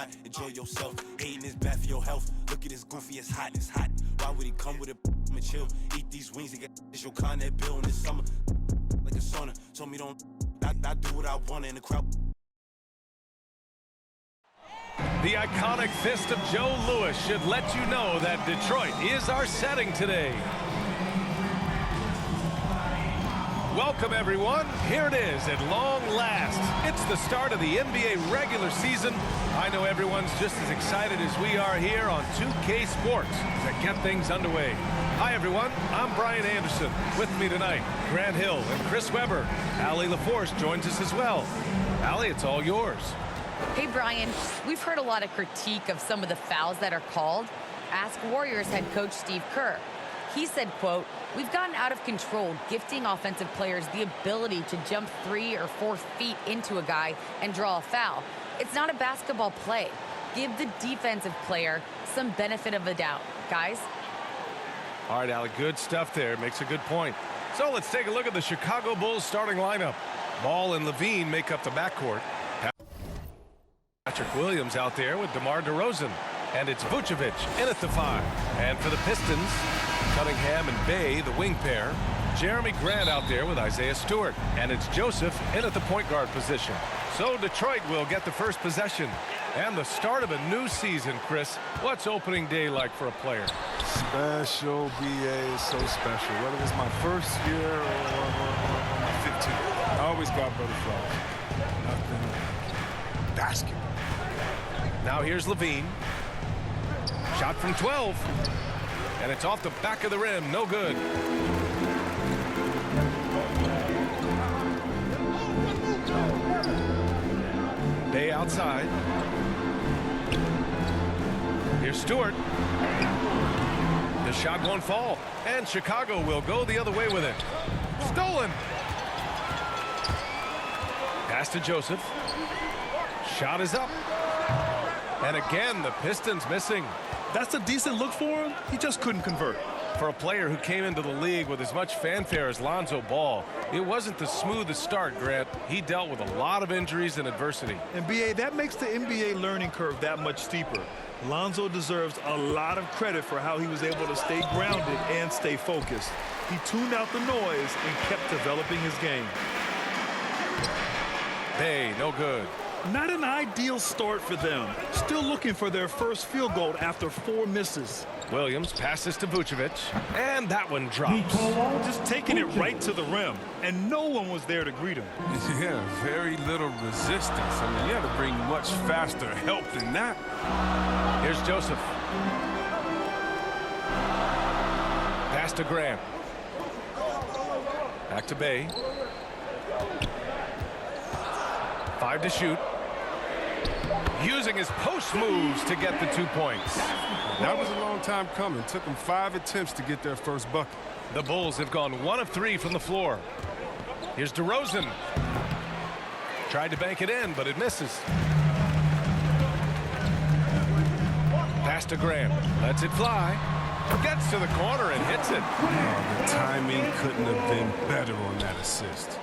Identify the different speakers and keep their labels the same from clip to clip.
Speaker 1: not enjoy yourself. Hating is bad for your health. Look at this goofy, it's hot, it's hot. Why would he come with a and chill? Eat these wings, they get your Connet bill in the summer. Like a sauna, told me don't, I do what I want in the crowd.
Speaker 2: The iconic fist of Joe Louis should let you know that Detroit is our setting today. Welcome, everyone. Here it is at long last. It's the start of the NBA regular season. I know everyone's just as excited as we are here on 2K Sports to get things underway. Hi, everyone. I'm Brian Anderson. With me tonight, Grant Hill and Chris Webber. Allie LaForce joins us as well. Allie, it's all yours.
Speaker 3: Hey, Brian, we've heard a lot of critique of some of the fouls that are called. Ask Warriors head coach Steve Kerr. He said, quote, "We've gotten out of control, gifting offensive players the ability to jump 3 or 4 feet into a guy and draw a foul. It's not a basketball play. Give the defensive player some benefit of the doubt, guys."
Speaker 2: All right, Allie, good stuff there. Makes a good point. So let's take a look at the Chicago Bulls starting lineup. Ball and Levine make up the backcourt. Patrick Williams out there with DeMar DeRozan. And it's Vucevic in at the 5. And for the Pistons, Cunningham and Bay, the wing pair. Jeremy Grant out there with Isaiah Stewart. And it's Joseph in at the point guard position. So Detroit will get the first possession. And the start of a new season, Chris. What's opening day like for a player?
Speaker 4: Special, BA is so special. Whether it's my first year or my 15th. I always got butterflies. Nothing. Basketball.
Speaker 2: Now here's Levine. Shot from 12. And it's off the back of the rim. No good. Bay outside. Here's Stewart. The shot won't fall. And Chicago will go the other way with it. Stolen. Pass to Joseph. Shot is up. And again, the Pistons missing.
Speaker 5: That's a decent look for him. He just couldn't convert.
Speaker 2: For a player who came into the league with as much fanfare as Lonzo Ball, it wasn't the smoothest start, Grant. He dealt with a lot of injuries and adversity.
Speaker 5: And, BA, that makes the NBA learning curve that much steeper. Lonzo deserves a lot of credit for how he was able to stay grounded and stay focused. He tuned out the noise and kept developing his game.
Speaker 2: Bay, no good.
Speaker 5: Not an ideal start for them. Still looking for their first field goal after 4 misses.
Speaker 2: Williams passes to Vucevic, and that one drops.
Speaker 5: Just taking it right to the rim, and no one was there to greet him.
Speaker 4: Yeah, very little resistance. I mean, you have to bring much faster help than that.
Speaker 2: Here's Joseph. Pass to Grant. Back to Bay. 5 to shoot. Using his post moves to get the 2 points.
Speaker 4: That was a long time coming. Took them 5 attempts to get their first bucket.
Speaker 2: The Bulls have gone 1 of 3 from the floor. Here's DeRozan. Tried to bank it in, but it misses. Pass to Graham. Lets it fly. Gets to the corner and hits it.
Speaker 4: Oh, the timing couldn't have been better on that assist.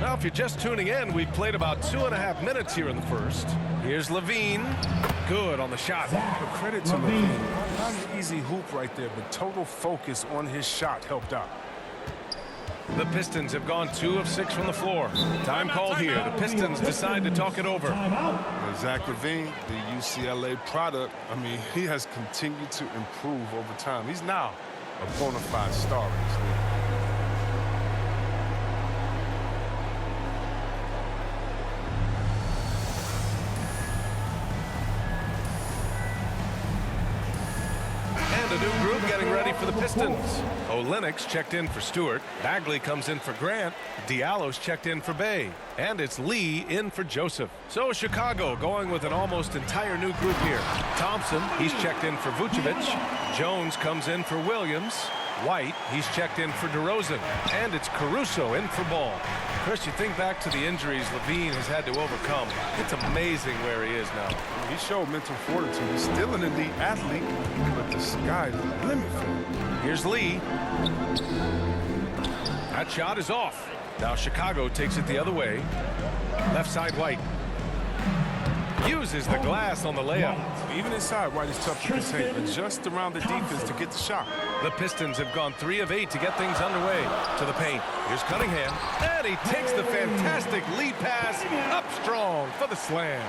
Speaker 2: Now, if you're just tuning in, we've played about 2.5 minutes here in the first. Here's Levine. Good on the shot.
Speaker 4: But credit to Levine. Not an easy hoop right there, but total focus on his shot helped out.
Speaker 2: The Pistons have gone 2 of 6 from the floor. Time called here. The Pistons decide to talk it over.
Speaker 4: Zach LaVine, the UCLA product, I mean, he has continued to improve over time. He's now a bona fide star in this league.
Speaker 2: And a new group getting ready for the Pistons. Olenek's checked in for Stewart. Bagley comes in for Grant. Diallo's checked in for Bay. And it's Lee in for Joseph. So Chicago going with an almost entire new group here. Thompson, he's checked in for Vucevic. Jones comes in for Williams. White, he's checked in for DeRozan. And it's Caruso in for Ball. Chris, you think back to the injuries Levine has had to overcome. It's amazing where he is now.
Speaker 4: He showed mental fortitude. He's still an elite athlete, but the sky's the limit for him.
Speaker 2: Here's Lee. That shot is off. Now Chicago takes it the other way. Left side White. Uses the glass on the layup.
Speaker 4: Even inside, White is tough to contain. Adjust around the defense to get the shot.
Speaker 2: The Pistons have gone 3 of 8 to get things underway. To the paint. Here's Cunningham. And he takes the fantastic lead pass up strong for the slam.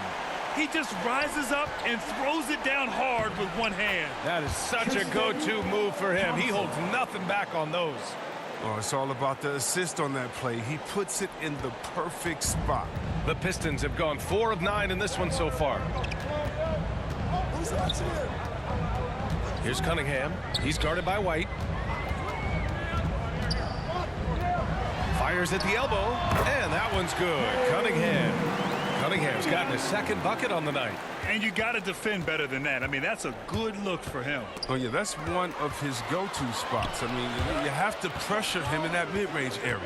Speaker 5: He just rises up and throws it down hard with one hand.
Speaker 2: That is such a go-to move for him. He holds nothing back on those.
Speaker 4: Oh, it's all about the assist on that play. He puts it in the perfect spot.
Speaker 2: The Pistons have gone 4 of 9 in this one so far. Here's Cunningham. He's guarded by White. Fires at the elbow, and that one's good. Cunningham's gotten his second bucket on the night.
Speaker 5: And you got to defend better than that. I mean, that's a good look for him.
Speaker 4: Oh, yeah, that's one of his go-to spots. I mean, you have to pressure him in that mid-range area.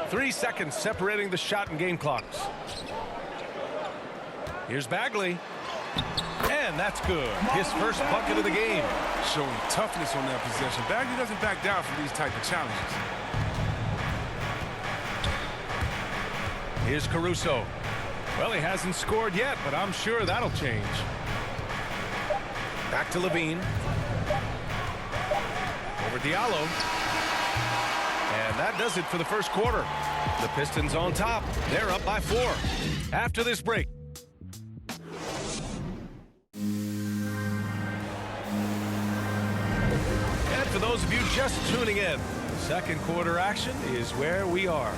Speaker 2: 3 seconds separating the shot and game clocks. Here's Bagley. And that's good. His first bucket of the game.
Speaker 4: Showing toughness on that possession. Bagley doesn't back down from these type of challenges.
Speaker 2: Here's Caruso. Well, he hasn't scored yet, but I'm sure that'll change. Back to Levine. Over Diallo. And that does it for the first quarter. The Pistons on top. They're up by 4. After this break. And for those of you just tuning in, second quarter action is where we are.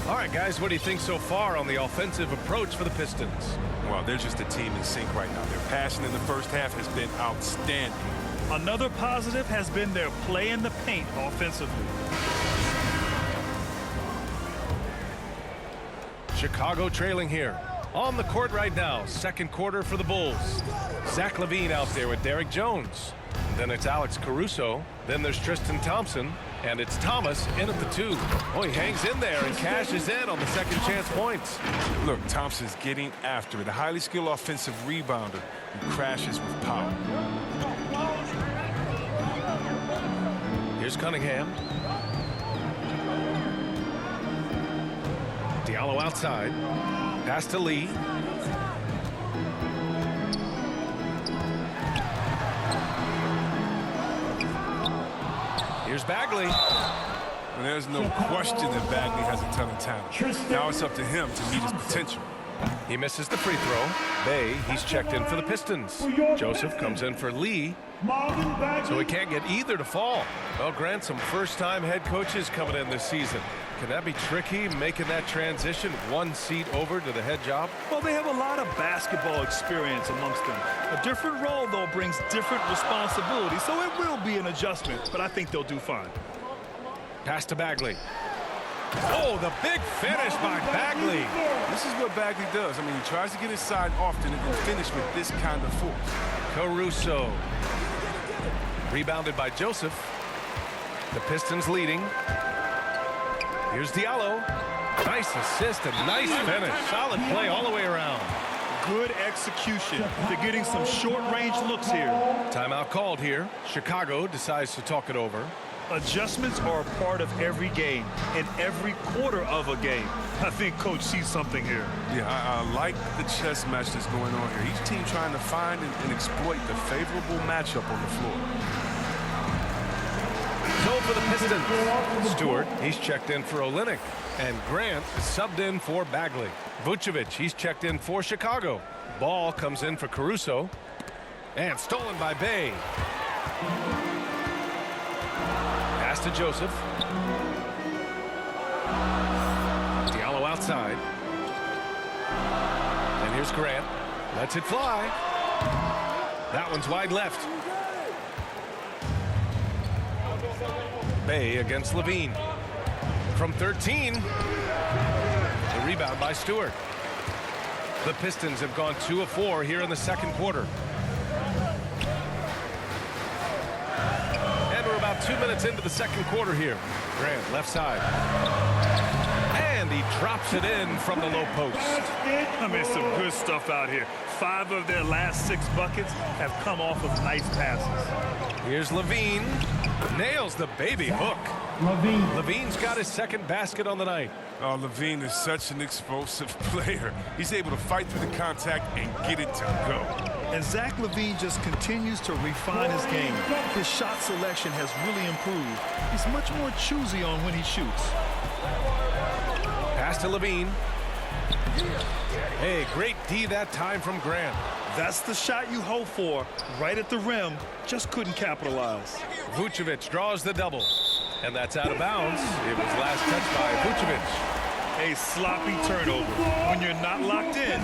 Speaker 2: All right, guys, what do you think so far on the offensive approach for the Pistons?
Speaker 4: Well, they're just a team in sync right now. Their passion in the first half has been outstanding.
Speaker 5: Another positive has been their play in the paint offensively.
Speaker 2: Chicago trailing here. On the court right now, second quarter for the Bulls. Zach LaVine out there with Derek Jones. Then it's Alex Caruso. Then there's Tristan Thompson. And it's Thomas in at the 2. Oh, he hangs in there and cashes in on the second chance points.
Speaker 4: Look, Thompson's getting after it. A highly skilled offensive rebounder who crashes with power.
Speaker 2: Here's Cunningham. Diallo outside. Pass to Lee. Here's Bagley.
Speaker 4: And there's no question that Bagley has a ton of talent. Now it's up to him to meet his potential.
Speaker 2: He misses the free throw. Bay, he's checked in for the Pistons. Joseph comes in for Lee. So he can't get either to fall. Well, Grant, some first-time head coaches coming in this season. Can that be tricky, making that transition 1 seat over to the head job?
Speaker 5: Well, they have a lot of basketball experience amongst them. A different role, though, brings different responsibilities, so it will be an adjustment, but I think they'll do fine.
Speaker 2: Pass to Bagley. Oh, the big finish by Bagley.
Speaker 4: This is what Bagley does. I mean, he tries to get inside often and finish with this kind of force.
Speaker 2: Caruso. Rebounded by Joseph. The Pistons leading. Here's Diallo. Nice assist and nice finish. Solid play all the way around.
Speaker 5: Good execution. They're getting some short-range looks here.
Speaker 2: Timeout called here. Chicago decides to talk it over.
Speaker 5: Adjustments are a part of every game and every quarter of a game. I think Coach sees something here.
Speaker 4: Yeah, I like the chess match that's going on here. Each team trying to find and exploit the favorable matchup on the floor.
Speaker 2: So for the Pistons, Stewart, he's checked in for Olynyk. And Grant is subbed in for Bagley. Vucevic, he's checked in for Chicago. Ball comes in for Caruso. And stolen by Bay. Pass to Joseph. Diallo outside. And here's Grant. Lets it fly. That one's wide left. Bay against Levine. From 13. The rebound by Stewart. The Pistons have gone 2 of 4 here in the second quarter. And we're about 2 minutes into the second quarter here. Grant, left side. And he drops it in from the low post.
Speaker 5: I mean, some good stuff out here. 5 of their last 6 buckets have come off of nice passes.
Speaker 2: Here's Levine. Nails the baby hook. Levine's got his second basket on the night.
Speaker 4: Oh, Levine is such an explosive player. He's able to fight through the contact and get it to go.
Speaker 5: And Zach LaVine just continues to refine his game. His shot selection has really improved. He's much more choosy on when he shoots.
Speaker 2: Pass to Levine. Hey, great D that time from Grant.
Speaker 5: That's the shot you hope for. Right at the rim, just couldn't capitalize.
Speaker 2: Vucevic draws the double. And that's out of bounds. It was last touched by Vucevic.
Speaker 5: A sloppy turnover. When you're not locked in,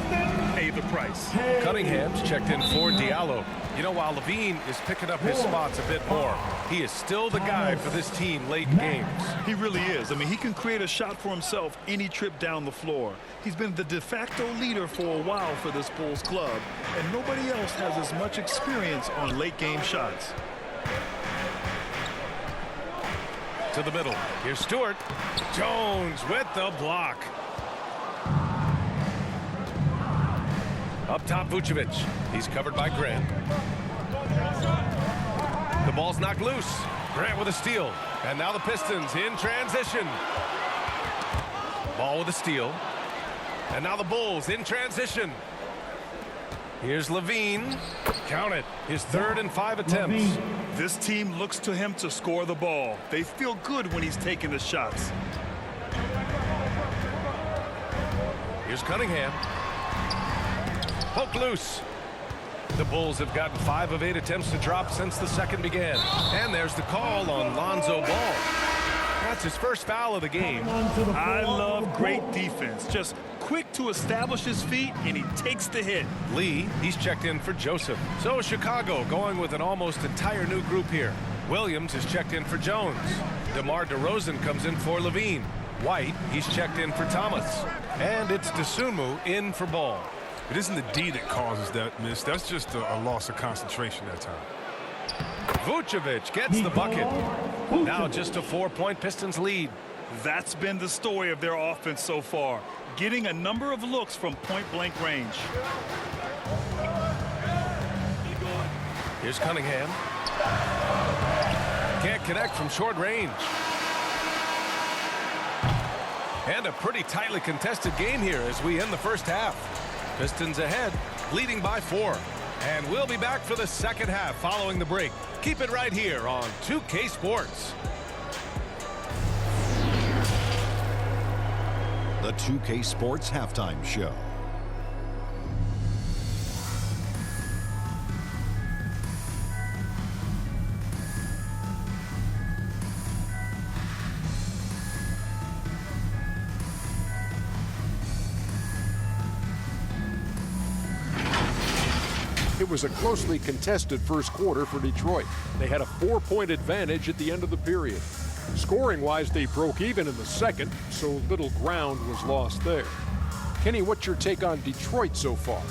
Speaker 5: pay the price.
Speaker 2: Cunningham's checked in for Diallo. You know, while Levine is picking up his spots a bit more, he is still the guy for this team late in games.
Speaker 5: He really is. I mean, he can create a shot for himself any trip down the floor. He's been the de facto leader for a while for this Bulls club, and nobody else has as much experience on late game shots.
Speaker 2: To the middle. Here's Stewart. Jones with the block. Up top, Vucevic. He's covered by Grant. The ball's knocked loose. Grant with a steal. And now the Pistons in transition. Ball with a steal. And now the Bulls in transition. Here's Levine. Count it. His 3rd and 5 attempts.
Speaker 5: This team looks to him to score the ball. They feel good when he's taking the shots.
Speaker 2: Here's Cunningham. Poke loose. The Bulls have gotten 5 of 8 attempts to drop since the second began. And there's the call on Lonzo Ball. That's his first foul of the game.
Speaker 5: I love great defense. Just quick to establish his feet, and he takes the hit.
Speaker 2: Lee, he's checked in for Joseph. So Chicago going with an almost entire new group here. Williams is checked in for Jones. DeMar DeRozan comes in for Levine. White, he's checked in for Thomas. And it's Dosunmu in for Ball.
Speaker 4: It isn't the D that causes that miss. That's just a loss of concentration that time.
Speaker 2: Vucevic gets the bucket. Now just a 4-point Pistons lead.
Speaker 5: That's been the story of their offense so far, getting a number of looks from point-blank range.
Speaker 2: Here's Cunningham. Can't connect from short range. And a pretty tightly contested game here as we end the first half. Pistons ahead, leading by 4. And we'll be back for the second half following the break. Keep it right here on 2K Sports.
Speaker 6: The 2K Sports Halftime Show.
Speaker 7: It was a closely contested first quarter for Detroit. They had a 4-point advantage at the end of the period. Scoring-wise, they broke even in the second, so little ground was lost there. Kenny, what's your take on Detroit so far?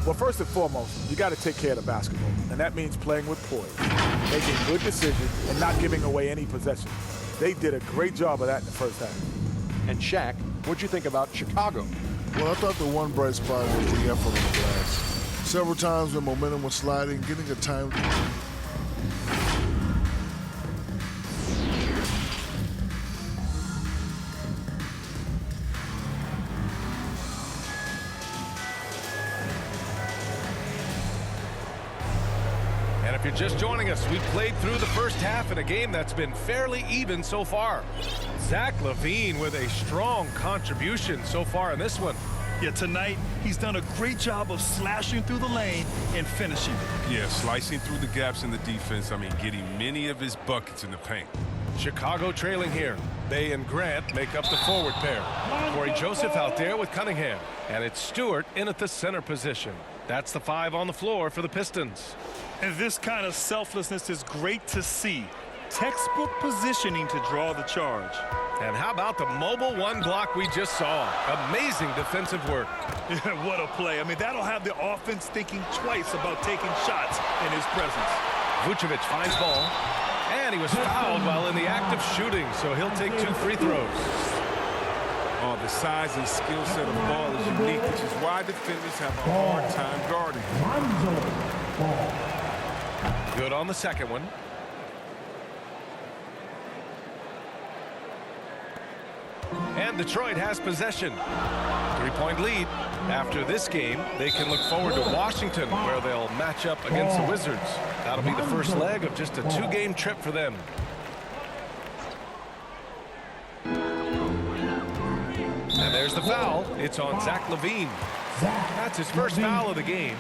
Speaker 8: Well, first and foremost, you got to take care of the basketball, and that means playing with poise, making good decisions, and not giving away any possessions. They did a great job of that in the first half.
Speaker 7: And Shaq, what'd you think about Chicago?
Speaker 9: Well, I thought the one bright spot was the effort on the glass. Several times when momentum was sliding, getting a time.
Speaker 2: And if you're just joining us, we've played through the first half in a game that's been fairly even so far. Zach LaVine with a strong contribution so far in this one.
Speaker 5: Yeah, tonight, he's done a great job of slashing through the lane and finishing.
Speaker 4: Yeah, slicing through the gaps in the defense. I mean, getting many of his buckets in the paint.
Speaker 2: Chicago trailing here. Bay and Grant make up the forward pair. Corey Joseph out there with Cunningham. And it's Stewart in at the center position. That's the 5 on the floor for the Pistons.
Speaker 5: And this kind of selflessness is great to see. Textbook positioning to draw the charge.
Speaker 2: And how about the mobile 1 block we just saw? Amazing defensive work.
Speaker 5: What a play. I mean, that'll have the offense thinking twice about taking shots in his presence.
Speaker 2: Vucevic finds Ball. And he was fouled while in the act of shooting, so he'll take 2 free throws.
Speaker 4: Oh, the size and skill set of Ball is unique, which is why defenders have a hard time guarding him.
Speaker 2: Good on the second one. And Detroit has possession. 3-point lead. After this game, they can look forward to Washington, where they'll match up against the Wizards. That'll be the first leg of just a 2-game trip for them. And there's the foul. It's on Zach LaVine. That's his first foul of the game.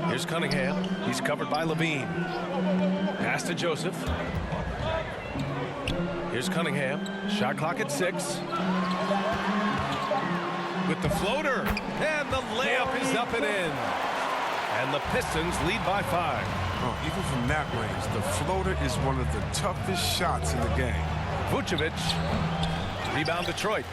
Speaker 2: Here's Cunningham. He's covered by LaVine. Pass to Joseph. Here's Cunningham. Shot clock at 6. With the floater. And the layup is up and in. And the Pistons lead by 5.
Speaker 4: Oh, even from that range, the floater is one of the toughest shots in the game.
Speaker 2: Vucevic. Rebound Detroit.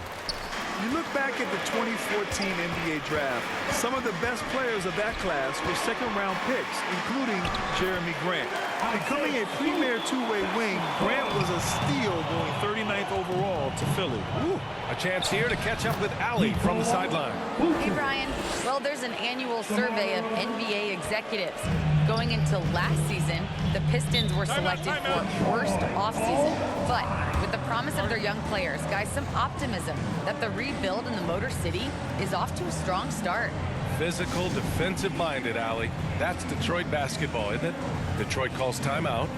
Speaker 5: You look back at the 2014 NBA draft, some of the best players of that class were second-round picks, including Jeremy Grant. Becoming a premier two-way wing, Grant was a steal going 39th overall to Philly.
Speaker 2: Ooh, a chance here to catch up with Allie from the sideline.
Speaker 3: Hey, Brian. Well, there's an annual survey of NBA executives. Going into last season, the Pistons were selected for worst offseason. But with the promise of their young players, guys, some optimism that the rebuild in the Motor City is off to a strong start.
Speaker 2: Physical, defensive-minded, Allie. That's Detroit basketball, isn't it? Detroit calls timeout.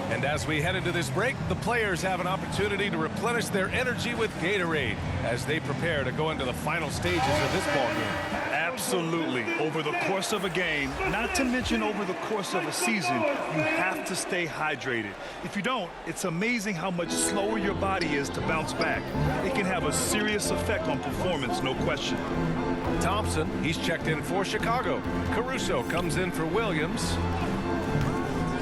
Speaker 2: And as we head into this break, the players have an opportunity to replenish their energy with Gatorade as they prepare to go into the final stages of this ballgame.
Speaker 5: Absolutely. Over the course of a game, not to mention over the course of a season, you have to stay hydrated. If you don't, it's amazing how much slower your body is to bounce back. It can have a serious effect on performance, no question.
Speaker 2: Thompson, he's checked in for Chicago. Caruso comes in for Williams.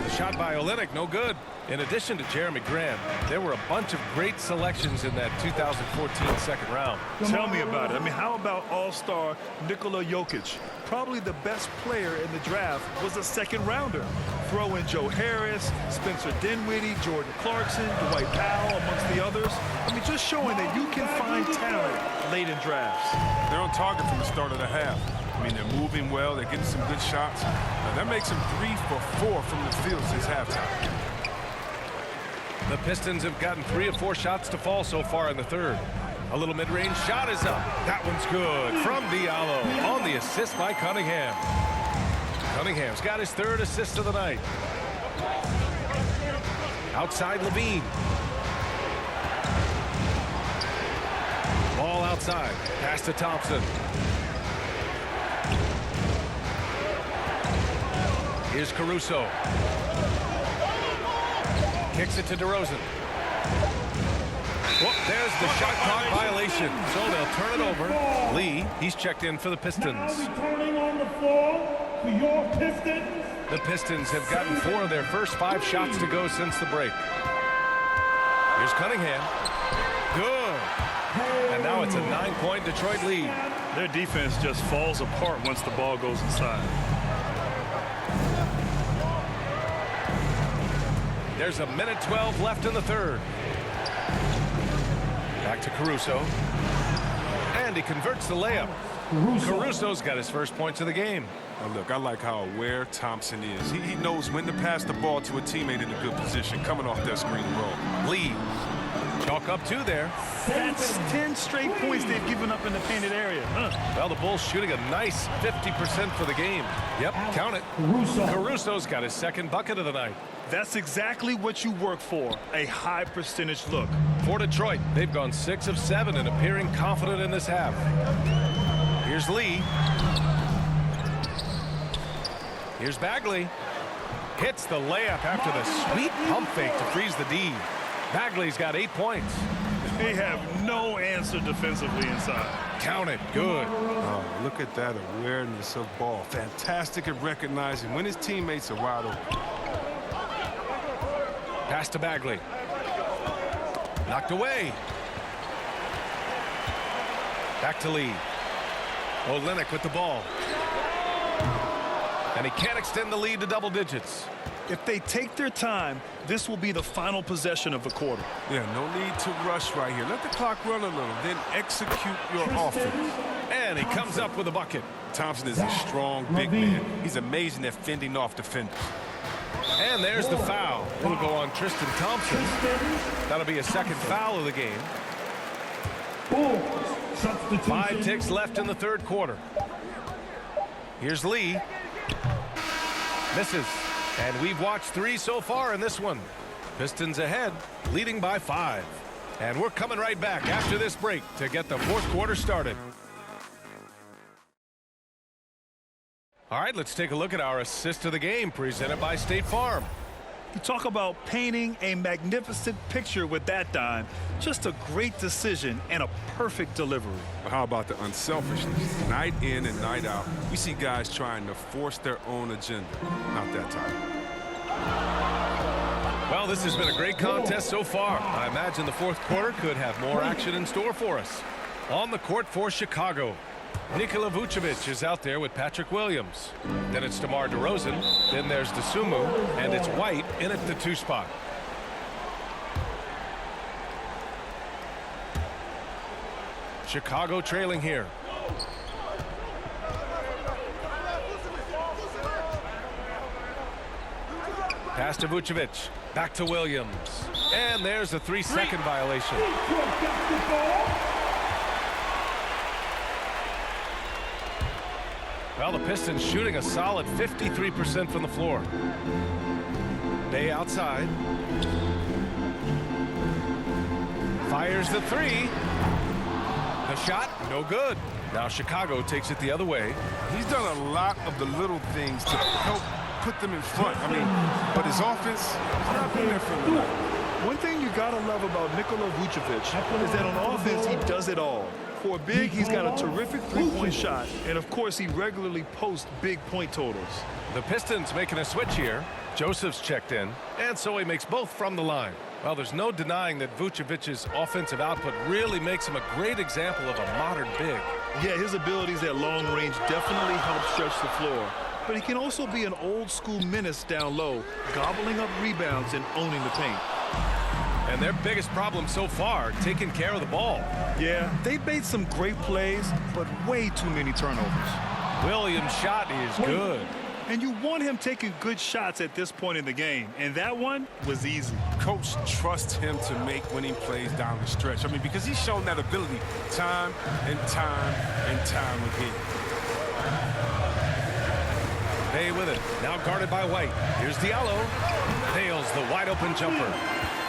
Speaker 2: The shot by Olynyk, no good. In addition to Jeremy Grant, there were a bunch of great selections in that 2014 second round.
Speaker 5: Tell me about it. I mean, how about all-star Nikola Jokic? Probably the best player in the draft was a second-rounder. Throw in Joe Harris, Spencer Dinwiddie, Jordan Clarkson, Dwight Powell, amongst the others. I mean, just showing that you can find talent late in drafts.
Speaker 4: They're on target from the start of the half. I mean, they're moving well. They're getting some good shots. Now, that makes them 3 for 4 from the field since halftime.
Speaker 2: The Pistons have gotten 3 of 4 shots to fall so far in the third. A little mid-range shot is up. That one's good from Diallo on the assist by Cunningham. Cunningham's got his 3rd assist of the night. Outside LaVine. Ball outside. Pass to Thompson. Here's Caruso. Kicks it to DeRozan. Whoop, there's the shot clock violation. So they'll turn it over. Lee, he's checked in for the Pistons.
Speaker 10: Returning on the floor for your Pistons.
Speaker 2: The Pistons have gotten 4 of their first 5 shots to go since the break. Here's Cunningham. Good. And now it's a 9-point Detroit lead.
Speaker 5: Their defense just falls apart once the ball goes inside.
Speaker 2: There's a minute 12 left in the third. Back to Caruso. And he converts the layup. Caruso's got his first points of the game.
Speaker 4: Now look, I like how aware Thompson is. He knows when to pass the ball to a teammate in a good position coming off that screen roll.
Speaker 2: Lee. Chalk up 2 there.
Speaker 5: That's 10 straight points they've given up in the painted area.
Speaker 2: Well, the Bulls shooting a nice 50% for the game. Yep, count it. Caruso's got his 2nd bucket of the night.
Speaker 5: That's exactly what you work for, a high percentage look.
Speaker 2: For Detroit, they've gone 6 of 7 and appearing confident in this half. Here's Lee. Here's Bagley. Hits the layup after the sweet pump fake to freeze the D. Bagley's got 8 points.
Speaker 5: They have no answer defensively inside.
Speaker 2: Count it. Good.
Speaker 4: Oh, look at that awareness of ball. Fantastic at recognizing when his teammates are wide open.
Speaker 2: Pass to Bagley. Knocked away. Back to Lee. Olynyk with the ball. And he can't extend the lead to double digits.
Speaker 5: If they take their time, this will be the final possession of the quarter.
Speaker 4: Yeah, no need to rush right here. Let the clock run a little, then execute your offense.
Speaker 2: And he comes up with a bucket.
Speaker 4: Thompson is a strong big man. He's amazing at fending off defenders.
Speaker 2: And there's the foul. It'll go on Tristan Thompson. That'll be a second foul of the game. 5 ticks left in the third quarter. Here's Lee. Misses. And we've watched 3 so far in this one. Pistons ahead, leading by 5. And we're coming right back after this break to get the fourth quarter started. All right, let's take a look at our assist of the game presented by State Farm.
Speaker 5: You talk about painting a magnificent picture with that dime. Just a great decision and a perfect delivery.
Speaker 4: How about the unselfishness? Night in and night out, we see guys trying to force their own agenda. Not that time.
Speaker 2: Well, this has been a great contest so far. I imagine the fourth quarter could have more action in store for us. On the court for Chicago, Nikola Vucevic is out there with Patrick Williams. Then it's DeMar DeRozan. Then there's DeSumo. And it's White in at the 2 spot. Chicago trailing here. Pass to Vucevic. Back to Williams. And there's a 3-second violation. Well, the Pistons shooting a solid 53% from the floor. Bay outside. Fires the 3. The shot, no good. Now Chicago takes it the other way.
Speaker 4: He's done a lot of the little things to help put them in front. But his offense is not been there for them.
Speaker 5: One thing you gotta love about Nikola Vucevic is that on offense he does it all. For a big, he's got a terrific three-point shot, and of course he regularly posts big point totals.
Speaker 2: The Pistons making a switch here. Joseph's checked in, and so he makes both from the line. Well, there's no denying that Vucevic's offensive output really makes him a great example of a modern big.
Speaker 5: Yeah, his abilities at long range definitely help stretch the floor. But he can also be an old-school menace down low, gobbling up rebounds and owning the paint.
Speaker 2: And their biggest problem so far, taking care of the ball.
Speaker 5: Yeah, they made some great plays, but way too many turnovers.
Speaker 2: Williams' shot is good.
Speaker 5: And you want him taking good shots at this point in the game, and that one was easy.
Speaker 4: Coach trusts him to make winning plays down the stretch. Because he's shown that ability time and time and time again.
Speaker 2: Bay with it. Now guarded by White. Here's Diallo. Nails the wide-open jumper.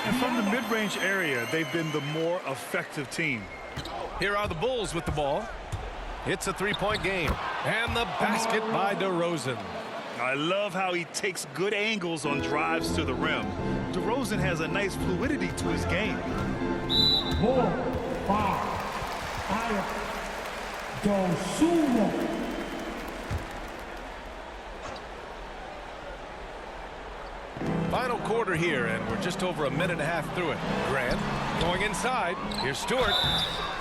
Speaker 5: And from the mid-range area, they've been the more effective team.
Speaker 2: Here are the Bulls with the ball. It's a 3-point game. And the basket by DeRozan.
Speaker 5: I love how he takes good angles on drives to the rim. DeRozan has a nice fluidity to his game.
Speaker 10: 4, 5, DeSumo.
Speaker 2: Final quarter here, and we're just over a minute and a half through it. Grant going inside. Here's Stewart.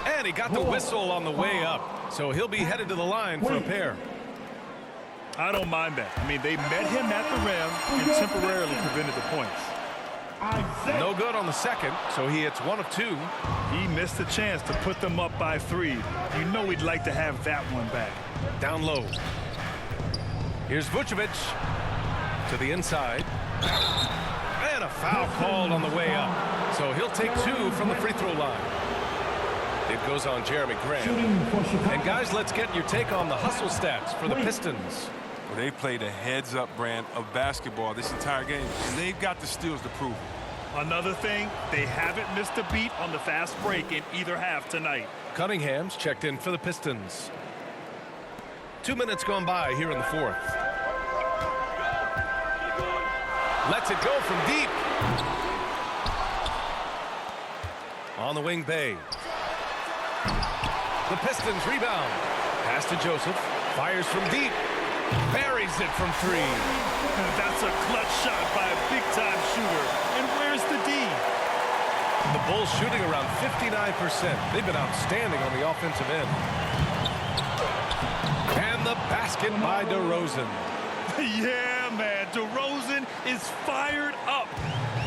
Speaker 2: And he got the whistle on the way up. So he'll be headed to the line for a pair.
Speaker 5: I don't mind that. They met him at the rim and temporarily prevented the points.
Speaker 2: No good on the second, so he hits 1 of 2.
Speaker 5: He missed a chance to put them up by 3. You know he'd like to have that one back.
Speaker 2: Down low. Here's Vucevic to the inside. And a foul called on the way up. So he'll take 2 from the free throw line. It goes on Jeremy Grant. And guys, let's get your take on the hustle stats for the Pistons.
Speaker 4: Well, they played a heads-up brand of basketball this entire game, and they've got the steals to prove it.
Speaker 5: Another thing, they haven't missed a beat on the fast break in either half tonight.
Speaker 2: Cunningham's checked in for the Pistons. 2 minutes gone by here in the fourth. Lets it go from deep. On the wing, Bay. The Pistons rebound. Pass to Joseph. Fires from deep. Buries it from 3.
Speaker 5: That's a clutch shot by a big-time shooter. And where's the D?
Speaker 2: The Bulls shooting around 59%. They've been outstanding on the offensive end. And the basket by DeRozan.
Speaker 5: Yeah, man. DeRozan is fired up.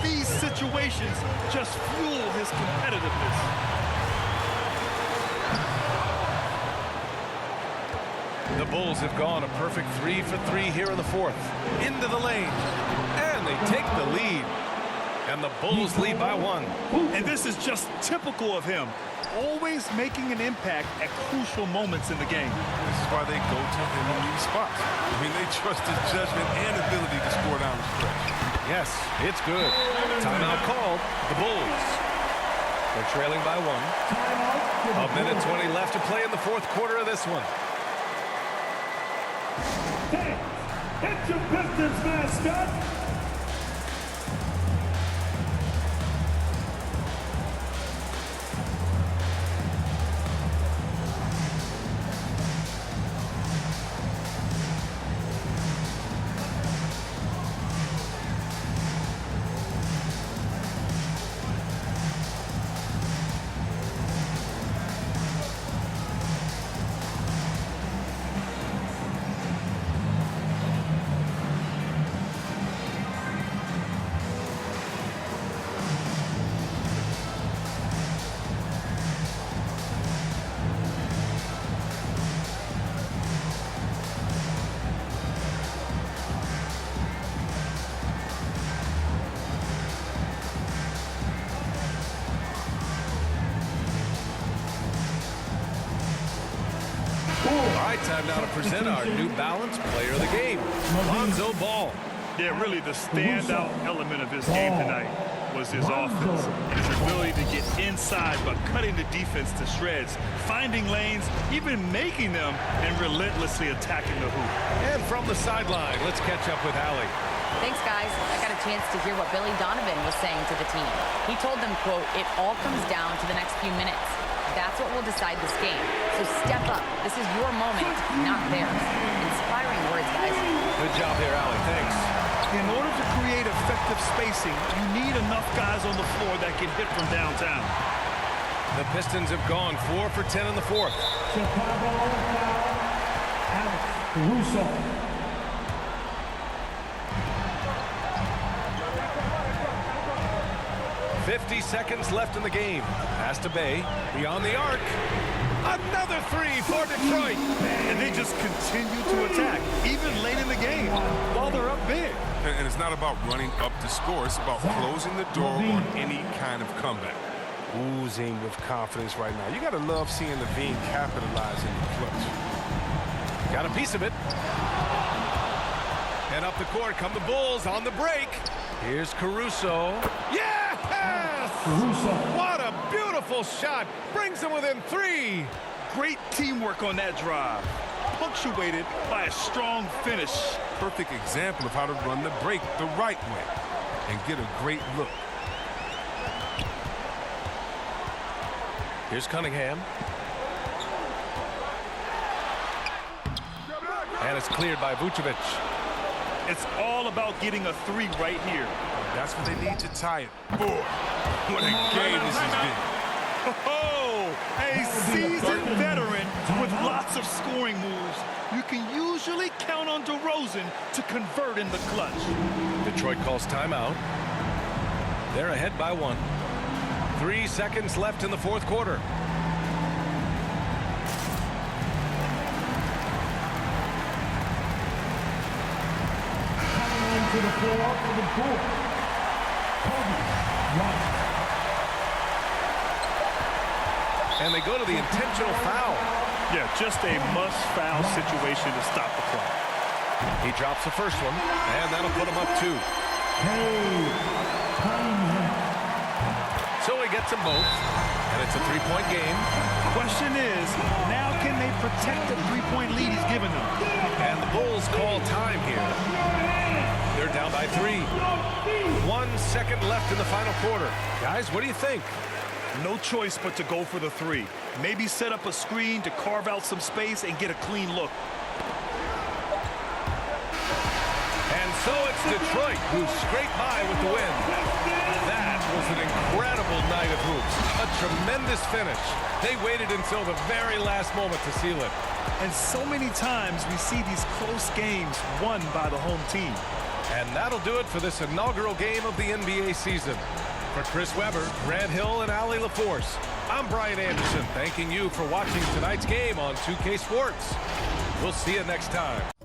Speaker 5: These situations just fuel his competitiveness.
Speaker 2: The Bulls have gone a perfect 3 for 3 here in the fourth. Into the lane. And they take the lead. And the Bulls lead by 1.
Speaker 5: And this is just typical of him. Always making an impact at crucial moments in the game.
Speaker 4: This is why they go to him in these spots. I mean, they trust his judgment and ability to score down the stretch.
Speaker 2: Yes, it's good. Timeout called. The Bulls. They're trailing by 1. A minute 20 left to play in the fourth quarter of this one.
Speaker 10: It's your Pistons mascot.
Speaker 2: All right, time now to present our New Balance Player of the Game, Lonzo Ball.
Speaker 5: Yeah, really the standout element of his game tonight was his offense. His ability to get inside but cutting the defense to shreds, finding lanes, even making them, and relentlessly attacking the hoop.
Speaker 2: And from the sideline, let's catch up with Allie.
Speaker 3: Thanks, guys. I got a chance to hear what Billy Donovan was saying to the team. He told them, quote, "It all comes down to the next few minutes. That's what will decide this game. So step up. This is your moment, not theirs." Inspiring words, guys.
Speaker 2: Good job here, Allie. Thanks.
Speaker 5: In order to create effective spacing, you need enough guys on the floor that can hit from downtown.
Speaker 2: The Pistons have gone 4 for 10 in the fourth.
Speaker 10: Chicago foul. Alex Caruso.
Speaker 2: .50 seconds left in the game. Pass to Bay. Beyond the arc. Another 3 for Detroit.
Speaker 5: And they just continue to attack, even late in the game, while they're up big.
Speaker 4: And it's not about running up to score. It's about closing the door on any kind of comeback. Oozing with confidence right now. You got to love seeing Levine capitalize in the clutch.
Speaker 2: Got a piece of it. And up the court come the Bulls on the break. Here's Caruso. Yes!
Speaker 10: Caruso.
Speaker 2: What a beautiful shot. Brings them within 3.
Speaker 5: Great teamwork on that drive, punctuated by a strong finish.
Speaker 4: Perfect example of how to run the break the right way and get a great look.
Speaker 2: Here's Cunningham. And it's cleared by Vucevic.
Speaker 5: It's all about getting a 3 right here.
Speaker 4: That's what they need to tie it. Boy, what a game this has been.
Speaker 5: Oh, a seasoned veteran with lots of scoring moves. You can usually count on DeRozan to convert in the clutch.
Speaker 2: Detroit calls timeout. They're ahead by 1. 3 seconds left in the fourth quarter.
Speaker 10: To the floor for the Bulls.
Speaker 2: And they go to the intentional foul.
Speaker 5: Yeah, just a must-foul situation to stop the clock.
Speaker 2: He drops the first one, and that'll put him up 2. So he gets them both, and it's a 3-point game.
Speaker 5: Question is, now can they protect the 3-point lead he's given them?
Speaker 2: And the Bulls call time here. They're down by 3. 1 second left in the final quarter. Guys, what do you think?
Speaker 5: No choice but to go for the 3. Maybe set up a screen to carve out some space and get a clean look.
Speaker 2: And so it's Detroit who scraped by with the win. That was an incredible night of hoops. A tremendous finish. They waited until the very last moment to seal it.
Speaker 5: And so many times we see these close games won by the home team.
Speaker 2: And that'll do it for this inaugural game of the NBA season. For Chris Webber, Grant Hill, and Allie LaForce, I'm Brian Anderson, thanking you for watching tonight's game on 2K Sports. We'll see you next time.